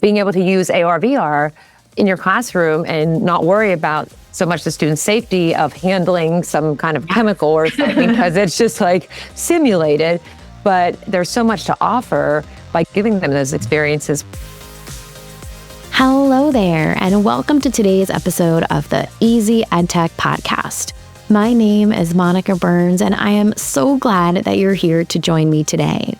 being able to use AR, VR in your classroom and not worry about so much the student's safety of handling some kind of chemical or something, because it's just like simulated. But there's so much to offer by giving them those experiences. Hello there, and welcome to today's episode of the Easy EdTech podcast. My name is Monica Burns, and I am so glad that you're here to join me today.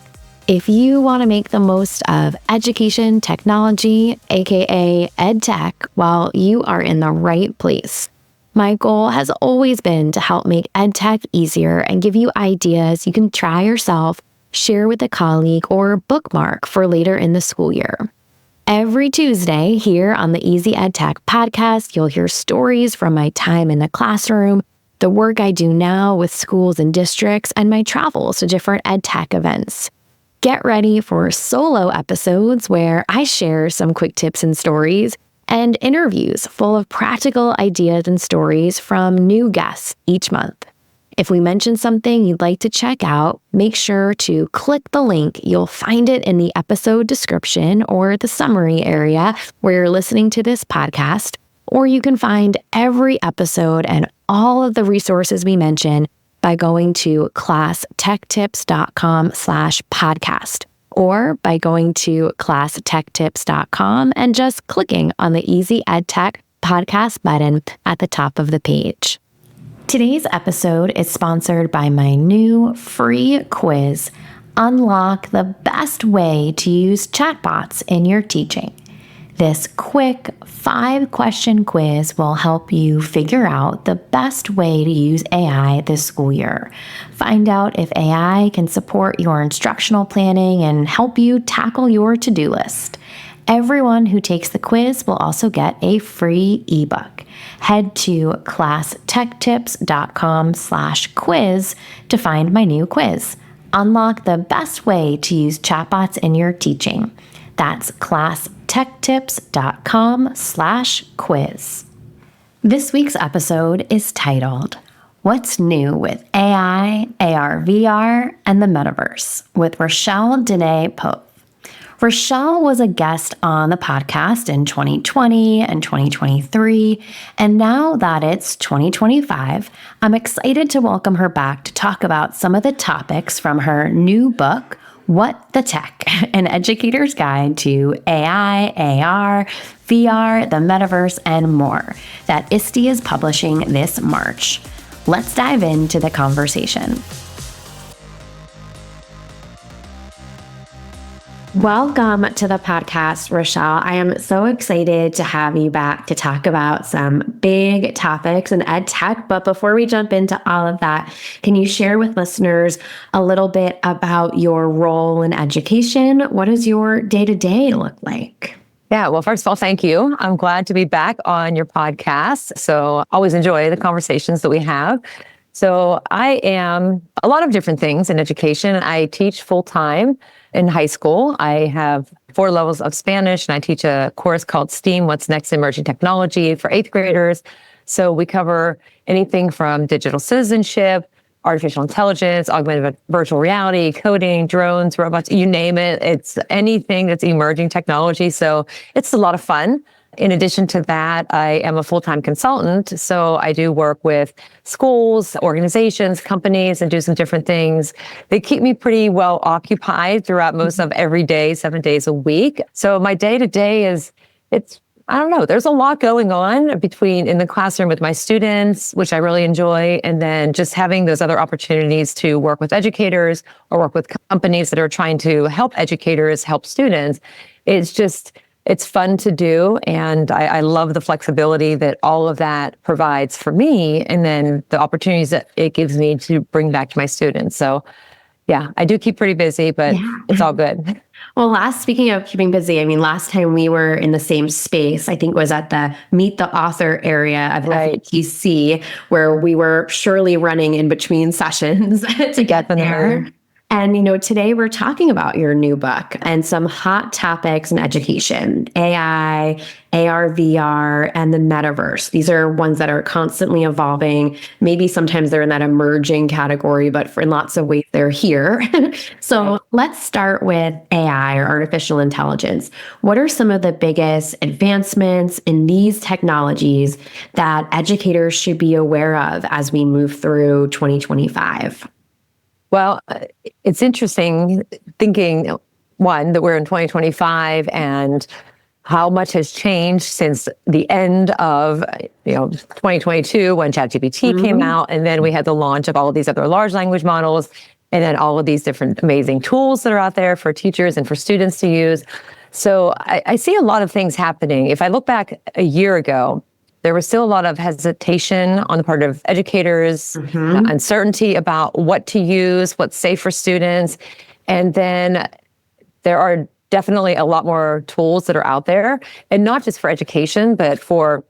If you want to make the most of education technology, aka EdTech, well, you are in the right place. My goal has always been to help make EdTech easier and give you ideas you can try yourself, share with a colleague, or bookmark for later in the school year. Every Tuesday here on the Easy EdTech podcast, you'll hear stories from my time in the classroom, the work I do now with schools and districts, and my travels to different EdTech events. Get ready for solo episodes where I share some quick tips and stories, and interviews full of practical ideas and stories from new guests each month. If we mention something you'd like to check out, make sure to click the link. You'll find it in the episode description or the summary area where you're listening to this podcast, or you can find every episode and all of the resources we mention by going to classtechtips.com/podcast, or by going to classtechtips.com and just clicking on the Easy EdTech podcast button at the top of the page. Today's episode is sponsored by my new free quiz, Unlock the Best Way to Use Chatbots in Your Teaching. This quick 5-question quiz will help you figure out the best way to use AI this school year. Find out if AI can support your instructional planning and help you tackle your to-do list. Everyone who takes the quiz will also get a free ebook. Head to classtechtips.com/quiz to find my new quiz. Unlock the best way to use chatbots in your teaching. That's classtechtips.com/quiz. This week's episode is titled, What's New with AI, AR, VR, and the Metaverse, with Rachelle Dene Poth. Rachelle was a guest on the podcast in 2020 and 2023, and now that it's 2025, I'm excited to welcome her back to talk about some of the topics from her new book, What the Tech? An Educator's Guide to AI, AR, VR, the Metaverse, and more, that ISTE is publishing this March. Let's dive into the conversation. Welcome to the podcast, Rachelle. I am so excited to have you back to talk about some big topics in EdTech. But before we jump into all of that, can you share with listeners a little bit about your role in education? What does your day-to-day look like? Yeah, well, first of all, thank you. I'm glad to be back on your podcast. So always enjoy the conversations that we have. So I am a lot of different things in education. I teach full-time in high school. I have 4 levels of Spanish, and I teach a course called STEAM, What's Next in Emerging Technology, for 8th graders. So we cover anything from digital citizenship, artificial intelligence, augmented virtual reality, coding, drones, robots, you name it. It's anything that's emerging technology. So it's a lot of fun. In addition to that, I am a full-time consultant. So I do work with schools, organizations, companies, and do some different things. They keep me pretty well occupied throughout most of every day, 7 days a week. So my day-to-day I don't know, there's a lot going on between in the classroom with my students, which I really enjoy, and then just having those other opportunities to work with educators or work with companies that are trying to help educators help students. It's fun to do, and I love the flexibility that all of that provides for me, and then the opportunities that it gives me to bring back to my students. So yeah, I do keep pretty busy, but It's all good. Well, speaking of keeping busy, last time we were in the same space, I think was at the Meet the Author area of FETC, where we were surely running in between sessions to get there. And, today we're talking about your new book and some hot topics in education, AI, AR, VR, and the metaverse. These are ones that are constantly evolving. Maybe sometimes they're in that emerging category, but in lots of ways they're here. So let's start with AI, or artificial intelligence. What are some of the biggest advancements in these technologies that educators should be aware of as we move through 2025? Well, it's interesting thinking, one, that we're in 2025 and how much has changed since the end of 2022 when ChatGPT came out, and then we had the launch of all of these other large language models, and then all of these different amazing tools that are out there for teachers and for students to use. So I see a lot of things happening. If I look back a year ago, there was still a lot of hesitation on the part of educators, uncertainty about what to use, what's safe for students. And then there are definitely a lot more tools that are out there, and not just for education, but for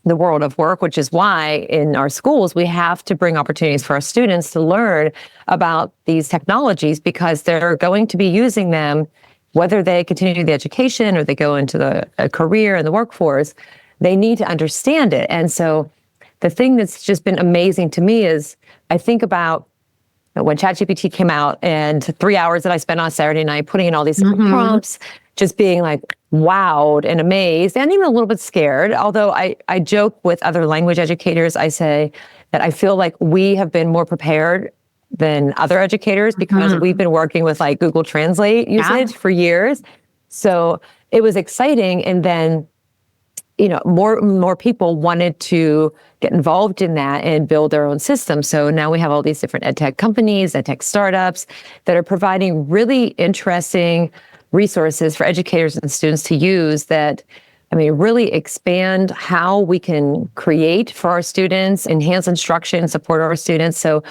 the world of work, which is why in our schools, we have to bring opportunities for our students to learn about these technologies, because they're going to be using them, whether they continue the education or they go into a career in the workforce. They need to understand it. And so the thing that's just been amazing to me is I think about when ChatGPT came out and 3 hours that I spent on Saturday night putting in all these prompts, just being like wowed and amazed and even a little bit scared. Although I joke with other language educators, I say that I feel like we have been more prepared than other educators because we've been working with like Google Translate usage for years. So it was exciting. And then more people wanted to get involved in that and build their own system. So now we have all these different EdTech companies, EdTech startups that are providing really interesting resources for educators and students to use that, really expand how we can create for our students, enhance instruction, support our students. So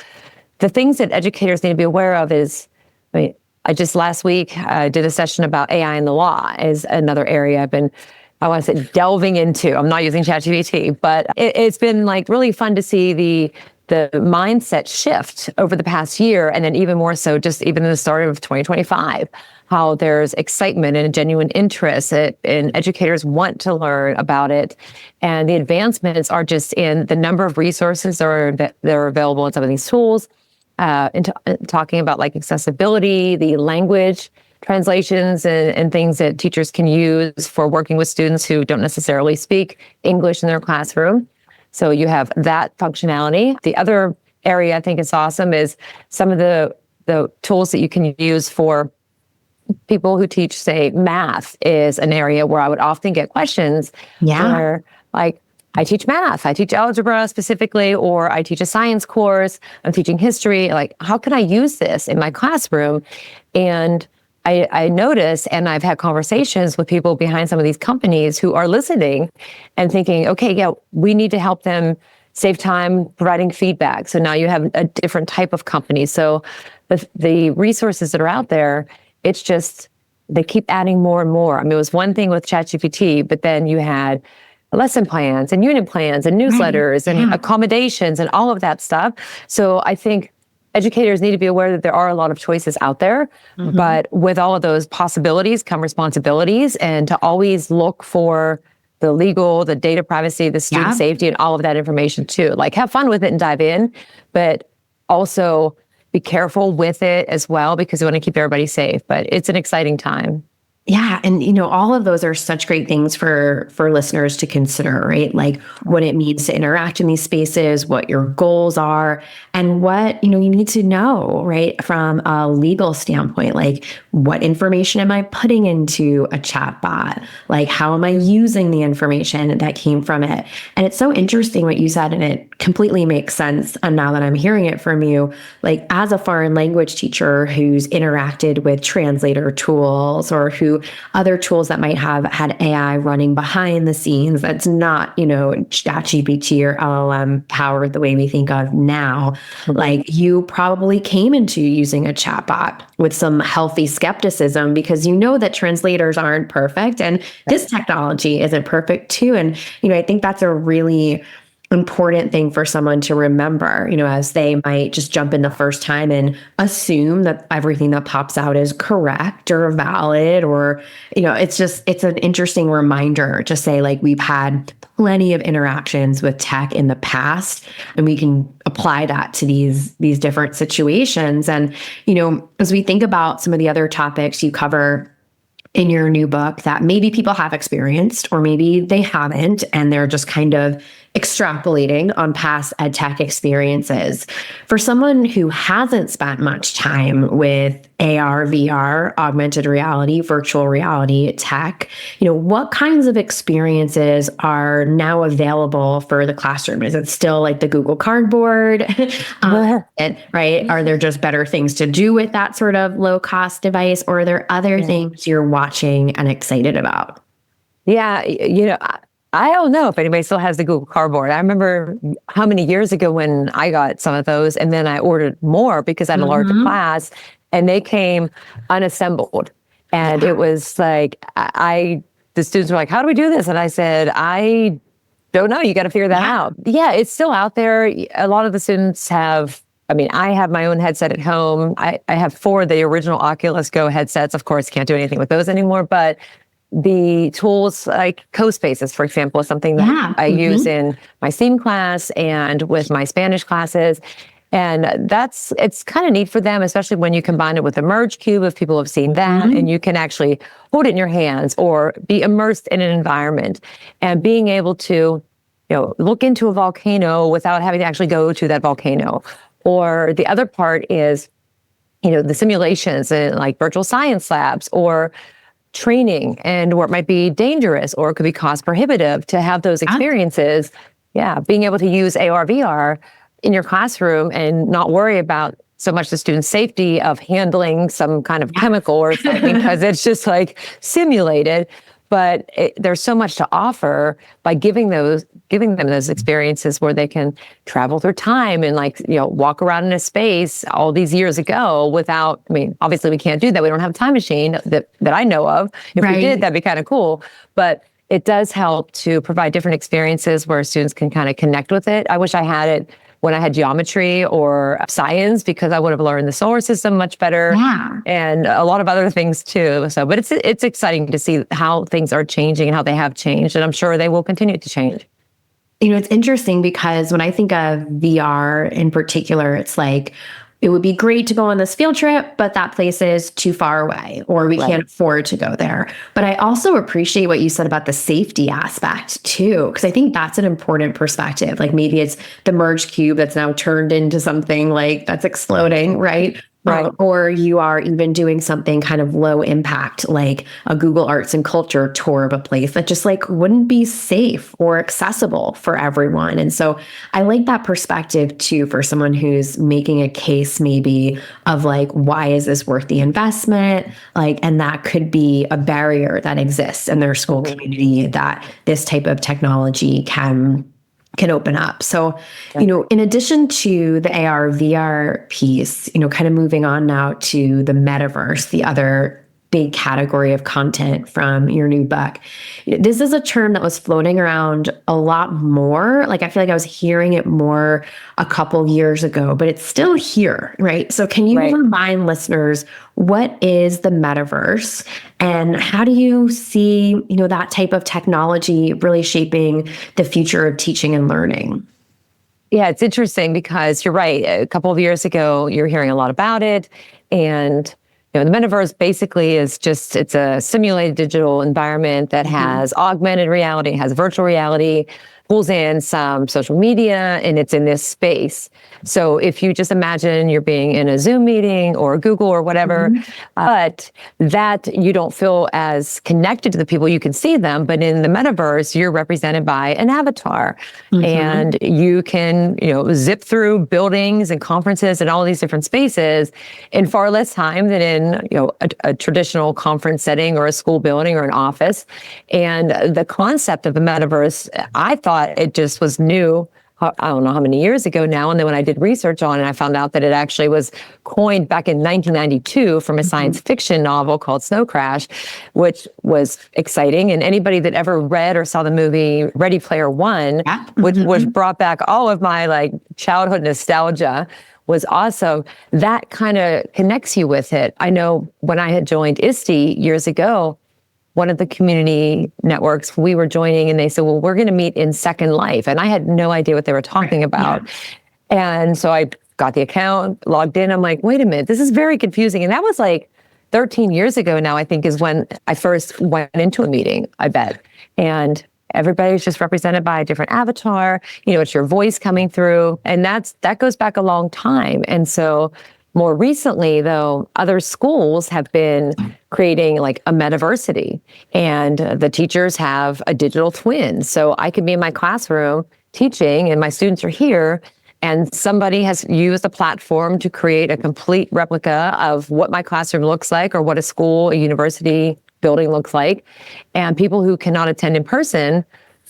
the things that educators need to be aware of is, I just last week did a session about AI in the law is another area I've been delving into. I'm not using ChatGPT, but it's been like really fun to see the mindset shift over the past year, and then even more so just even in the start of 2025, how there's excitement and a genuine interest and educators want to learn about it. And the advancements are just in the number of resources that are available in some of these tools, talking about like accessibility, the language translations and things that teachers can use for working with students who don't necessarily speak English in their classroom. So you have that functionality. The other area I think is awesome is some of the tools that you can use for people who teach, say, math is an area where I would often get questions where like, I teach math, I teach algebra specifically, or I teach a science course, I'm teaching history. Like, how can I use this in my classroom? And I notice, and I've had conversations with people behind some of these companies who are listening and thinking, okay, we need to help them save time providing feedback. So now you have a different type of company. So the resources that are out there, it's just, they keep adding more and more. It was one thing with ChatGPT, but then you had lesson plans and unit plans and newsletters and accommodations and all of that stuff. So I think educators need to be aware that there are a lot of choices out there, but with all of those possibilities come responsibilities, and to always look for the legal, the data privacy, the student safety, and all of that information too. Like, have fun with it and dive in, but also be careful with it as well, because we want to keep everybody safe. But it's an exciting time. Yeah. And, all of those are such great things for listeners to consider, right? Like what it means to interact in these spaces, what your goals are, and what, you need to know, right? From a legal standpoint, like what information am I putting into a chat bot? Like, how am I using the information that came from it? And it's so interesting what you said, and it completely makes sense. And now that I'm hearing it from you, like as a foreign language teacher who's interacted with translator tools, or who other tools that might have had AI running behind the scenes, that's not, ChatGPT or LLM powered the way we think of now. Like, you probably came into using a chatbot with some healthy skepticism, because that translators aren't perfect, and this technology isn't perfect too. And, I think that's a really important thing for someone to remember, as they might just jump in the first time and assume that everything that pops out is correct or valid, or, it's an interesting reminder to say, like, we've had plenty of interactions with tech in the past, and we can apply that to these different situations. And, as we think about some of the other topics you cover in your new book that maybe people have experienced or maybe they haven't, and they're just kind of extrapolating on past EdTech experiences. For someone who hasn't spent much time with AR, VR, augmented reality, virtual reality tech, what kinds of experiences are now available for the classroom? Is it still like the Google Cardboard? Right? Are there just better things to do with that sort of low-cost device, or are there other things you're watching and excited about? Yeah, I don't know if anybody still has the Google Cardboard. I remember how many years ago when I got some of those, and then I ordered more because I had a larger class, and they came unassembled. And it was like, the students were like, how do we do this? And I said, I don't know. You got to figure that out. Yeah, it's still out there. A lot of the students have, I have my own headset at home. I have 4 of the original Oculus Go headsets. Of course, can't do anything with those anymore, but the tools like CoSpaces, for example, is something that I use in my STEAM class and with my Spanish classes. And it's kind of neat for them, especially when you combine it with the Merge Cube, if people have seen that, and you can actually hold it in your hands or be immersed in an environment, and being able to, look into a volcano without having to actually go to that volcano. Or the other part is, the simulations in like virtual science labs or training, and where it might be dangerous or it could be cost prohibitive to have those experiences. Being able to use AR, VR in your classroom and not worry about so much the student's safety of handling some kind of chemical or something, because it's just like simulated. But there's so much to offer by giving them those experiences where they can travel through time and walk around in a space all these years ago without, obviously we can't do that. We don't have a time machine that I know of. If we did, that'd be kind of cool. But it does help to provide different experiences where students can kind of connect with it. I wish I had it when I had geometry or science, because I would have learned the solar system much better, and a lot of other things too. So, but it's exciting to see how things are changing and how they have changed, and I'm sure they will continue to change. It's interesting because when I think of VR in particular, it's like, it would be great to go on this field trip, but that place is too far away, or we can't afford to go there. But I also appreciate what you said about the safety aspect too, because I think that's an important perspective. Like, maybe it's the Merge Cube that's now turned into something like that's exploding, right? Or you are even doing something kind of low impact, like a Google Arts and Culture tour of a place that just wouldn't be safe or accessible for everyone. And so I like that perspective too, for someone who's making a case maybe of why is this worth the investment? And that could be a barrier that exists in their school community that this type of technology can open up. So, in addition to the AR, VR piece, kind of moving on now to the metaverse, the other big category of content from your new book. This is a term that was floating around a lot more. I feel like I was hearing it more a couple years ago, but it's still here, right? So can you remind listeners, what is the metaverse, and how do you see, that type of technology really shaping the future of teaching and learning? Yeah, it's interesting because you're right. A couple of years ago, you're hearing a lot about it, and the metaverse basically is it's a simulated digital environment that has augmented reality, has virtual reality, pulls in some social media, and it's in this space. So if you just imagine you're being in a Zoom meeting or Google or whatever, but that you don't feel as connected to the people, you can see them, but in the metaverse, you're represented by an avatar, and you can, zip through buildings and conferences and all these different spaces in far less time than in, a traditional conference setting or a school building or an office. And the concept of the metaverse, I thought it just was new I don't know how many years ago now. And then when I did research on it, I found out that it actually was coined back in 1992 from a science fiction novel called Snow Crash, which was exciting. And anybody that ever read or saw the movie Ready Player One, which brought back all of my like childhood nostalgia, was awesome. That kind of connects you with it. I know when I had joined ISTE years ago, one of the community networks we were joining, and they said, well, we're going to meet in Second Life. And I had no idea what they were talking about. And so I got the account, logged in. I'm like, wait a minute, this is very confusing. And that was like 13 years ago now, I think, is when I first went into a meeting, I bet. And everybody's just represented by a different avatar. It's your voice coming through. And that goes back a long time. And so more recently, though, other schools have been creating like a metaversity, and the teachers have a digital twin. So I could be in my classroom teaching and my students are here, and somebody has used a platform to create a complete replica of what my classroom looks like, or what a school, a university building looks like. And people who cannot attend in person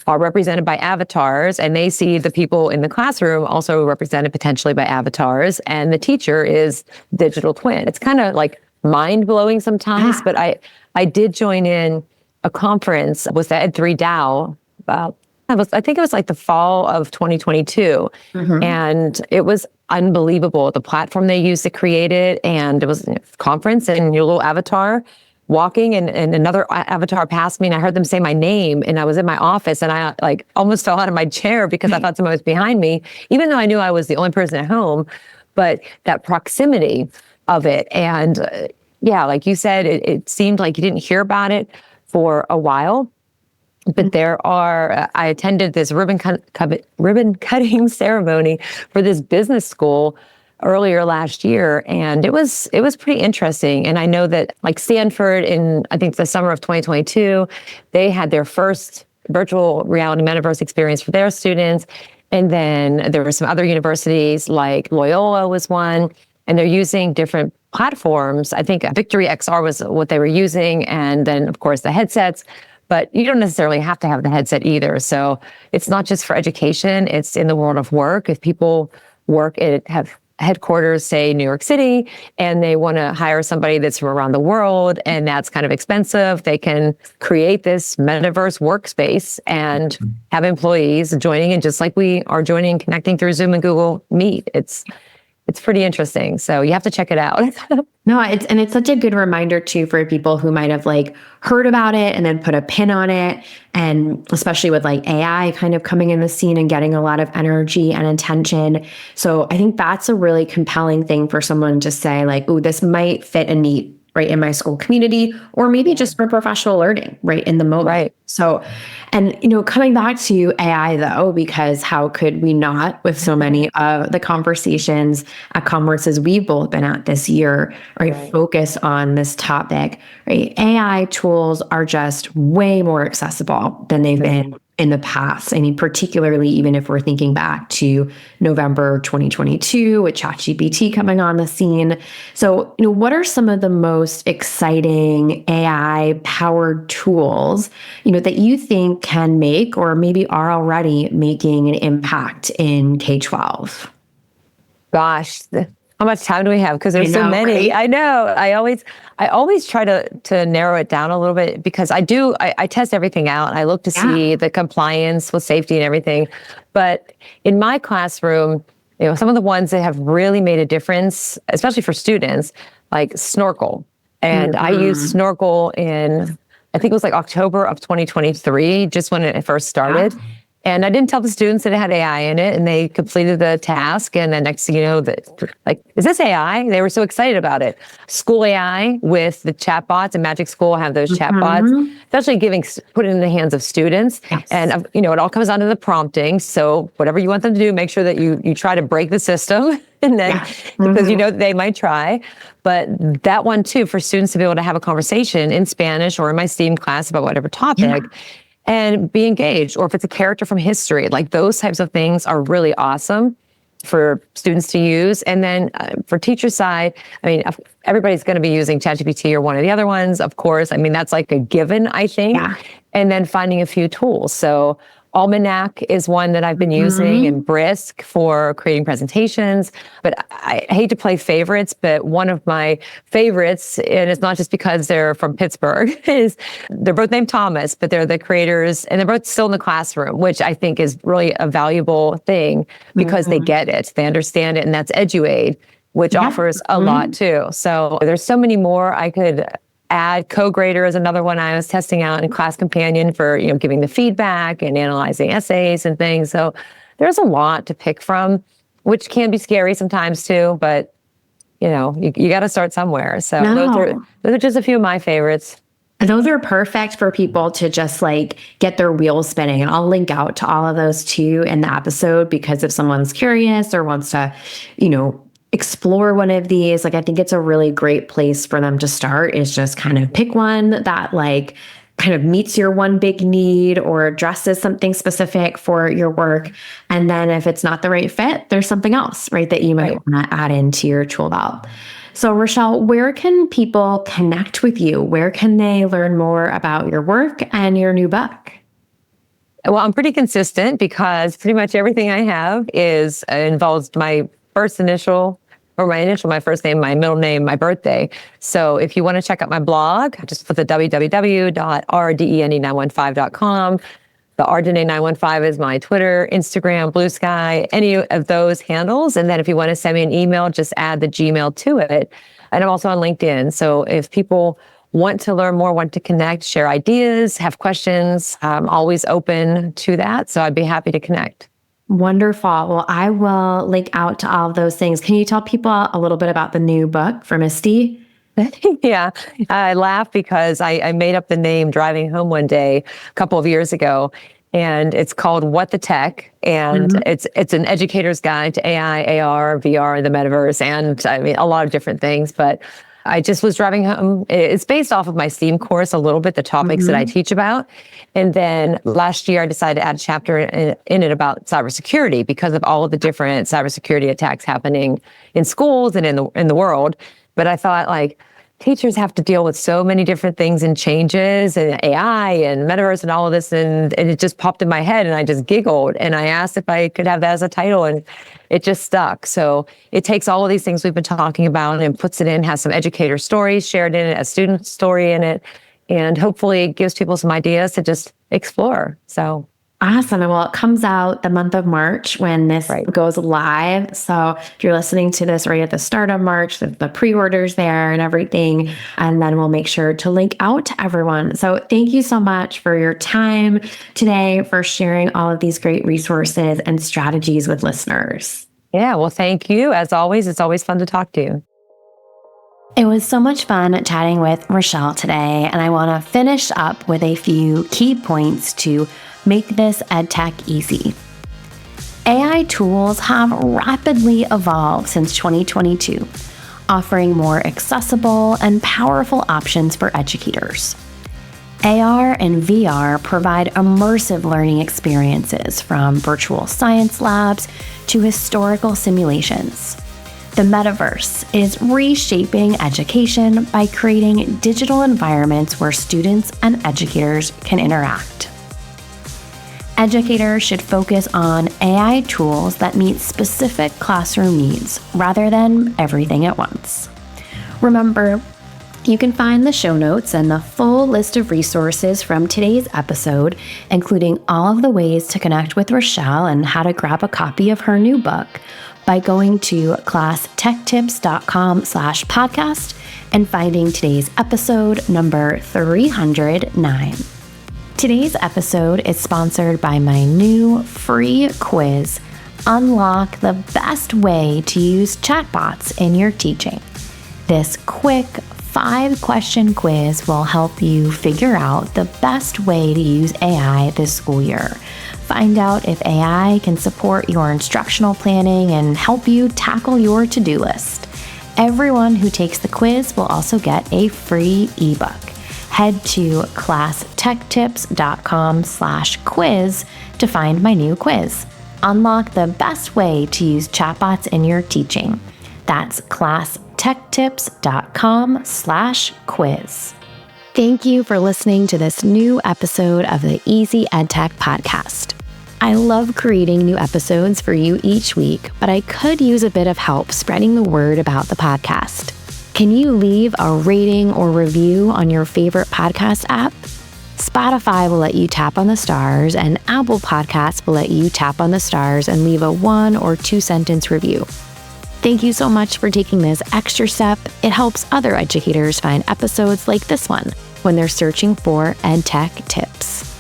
are represented by avatars, and they see the people in the classroom also represented potentially by avatars, and the teacher is digital twin. It's kind of like mind-blowing sometimes, but I did join in a conference with the Ed3 DAO about, I think it was like the fall of 2022, and it was unbelievable. The platform they used to create it, and it was a conference, and your little avatar walking, and another avatar passed me, and I heard them say my name, and I was in my office, and I like almost fell out of my chair because I thought someone was behind me, even though I knew I was the only person at home. But that proximity of it, and like you said, it seemed like you didn't hear about it for a while. But I attended this ribbon cutting ceremony for this business school earlier last year, and it was pretty interesting. And I know that like Stanford, in I think the summer of 2022, they had their first virtual reality metaverse experience for their students. And then there were some other universities, like Loyola was one, and they're using different platforms. I think Victory XR was what they were using, and then of course the headsets. But you don't necessarily have to have the headset either. So it's not just for education, it's in the world of work. If people have headquarters, say New York City, and they want to hire somebody that's from around the world, and that's kind of expensive, they can create this metaverse workspace and have employees joining in, just like we are joining and connecting through Zoom and Google Meet. It's pretty interesting. So you have to check it out. No, it's such a good reminder too for people who might have like heard about it and then put a pin on it. And especially with like AI kind of coming in the scene and getting a lot of energy and attention. So I think that's a really compelling thing for someone to say like, oh, this might fit a need right in my school community, or maybe just for professional learning right in the moment. Right. So, and coming back to AI though, because how could we not, with so many of the conversations at conferences we've both been at this year, right, focus on this topic, right? AI tools are just way more accessible than they've been in the past. I mean, particularly even if we're thinking back to November 2022 with ChatGPT coming on the scene. So, what are some of the most exciting AI powered tools, that you think can make, or maybe are already making, an impact in K-12? Gosh, how much time do we have? Because there's so many. Right? I know. I always try to narrow it down a little bit, because I test everything out. I look to see the compliance with safety and everything. But in my classroom, some of the ones that have really made a difference, especially for students, like Snorkel. And I used Snorkel in, I think it was like October of 2023, just when it first started. And I didn't tell the students that it had AI in it, and they completed the task. And then next thing you know, is this AI? They were so excited about it. School AI with the chatbots, and Magic School have those chatbots, especially put it in the hands of students. Yes. And it all comes down to the prompting. So whatever you want them to do, make sure that you try to break the system, and then because they might try. But that one too, for students to be able to have a conversation in Spanish or in my STEAM class about whatever topic. And be engaged, or if it's a character from history, like those types of things are really awesome for students to use. And then for teacher side, I mean, everybody's going to be using ChatGPT or one of the other ones, of course. I mean, that's like a given, I think. And then finding a few tools. So Almanac is one that I've been using, and Brisk for creating presentations. But I hate to play favorites, but one of my favorites, and it's not just because they're from Pittsburgh, is they're both named Thomas, but they're the creators, and they're both still in the classroom, which I think is really a valuable thing because they get it, they understand it, and that's EduAid, which offers a lot too. So there's so many more I could add. Co-Grader is another one I was testing out, and Class Companion for, giving the feedback and analyzing essays and things. So there's a lot to pick from, which can be scary sometimes too, but you got to start somewhere. So those are just a few of my favorites. Those are perfect for people to just get their wheels spinning. And I'll link out to all of those too in the episode, because if someone's curious or wants to, explore one of these, I think it's a really great place for them to start, is just kind of pick one that kind of meets your one big need or addresses something specific for your work. And then if it's not the right fit, there's something else, right, that you might want to add into your tool belt. So Rachelle, where can people connect with you? Where can they learn more about your work and your new book? Well, I'm pretty consistent because pretty much everything I have involves my first name, my middle name, my birthday. So if you want to check out my blog, just put the www.rdene915.com. The rdene915 is my Twitter, Instagram, Blue Sky, any of those handles. And then if you want to send me an email, just add the Gmail to it. And I'm also on LinkedIn. So if people want to learn more, want to connect, share ideas, have questions, I'm always open to that. So I'd be happy to connect. Wonderful. Well, I will link out to all of those things. Can you tell people a little bit about the new book from ISTE? Yeah, I laugh because I made up the name driving home one day a couple of years ago, and it's called What the Tech, and it's an educator's guide to AI, AR, VR, the Metaverse, and a lot of different things. But I just was driving home. It's based off of my STEAM course a little bit, the topics that I teach about. And then last year, I decided to add a chapter in it about cybersecurity because of all of the different cybersecurity attacks happening in schools and in the world. But I thought, teachers have to deal with so many different things and changes and AI and Metaverse and all of this. And it just popped in my head and I just giggled. And I asked if I could have that as a title, and it just stuck. So it takes all of these things we've been talking about and puts it in, has some educator stories shared in it, a student story in it, and hopefully gives people some ideas to just explore. So awesome. Well, it comes out the month of March when this goes live. So if you're listening to this right at the start of March, the pre-orders there and everything, and then we'll make sure to link out to everyone. So thank you so much for your time today, for sharing all of these great resources and strategies with listeners. Yeah, well, thank you. As always, it's always fun to talk to you. It was so much fun chatting with Rachelle today, and I want to finish up with a few key points to make this EdTech easy. AI tools have rapidly evolved since 2022, offering more accessible and powerful options for educators. AR and VR provide immersive learning experiences, from virtual science labs to historical simulations. The Metaverse is reshaping education by creating digital environments where students and educators can interact. Educators should focus on AI tools that meet specific classroom needs rather than everything at once. Remember, you can find the show notes and the full list of resources from today's episode, including all of the ways to connect with Rachelle and how to grab a copy of her new book, by going to classtechtips.com/podcast and finding today's episode number 309. Today's episode is sponsored by my new free quiz, Unlock the Best Way to Use Chatbots in Your Teaching. This quick 5-question quiz will help you figure out the best way to use AI this school year. Find out if AI can support your instructional planning and help you tackle your to-do list. Everyone who takes the quiz will also get a free ebook. Head to classtechtips.com/quiz to find my new quiz. Unlock the best way to use chatbots in your teaching. That's classtechtips.com/quiz. Thank you for listening to this new episode of the Easy EdTech podcast. I love creating new episodes for you each week, but I could use a bit of help spreading the word about the podcast. Can you leave a rating or review on your favorite podcast app? Spotify will let you tap on the stars, and Apple Podcasts will let you tap on the stars and leave a 1 or 2 sentence review. Thank you so much for taking this extra step. It helps other educators find episodes like this one when they're searching for EdTech tips.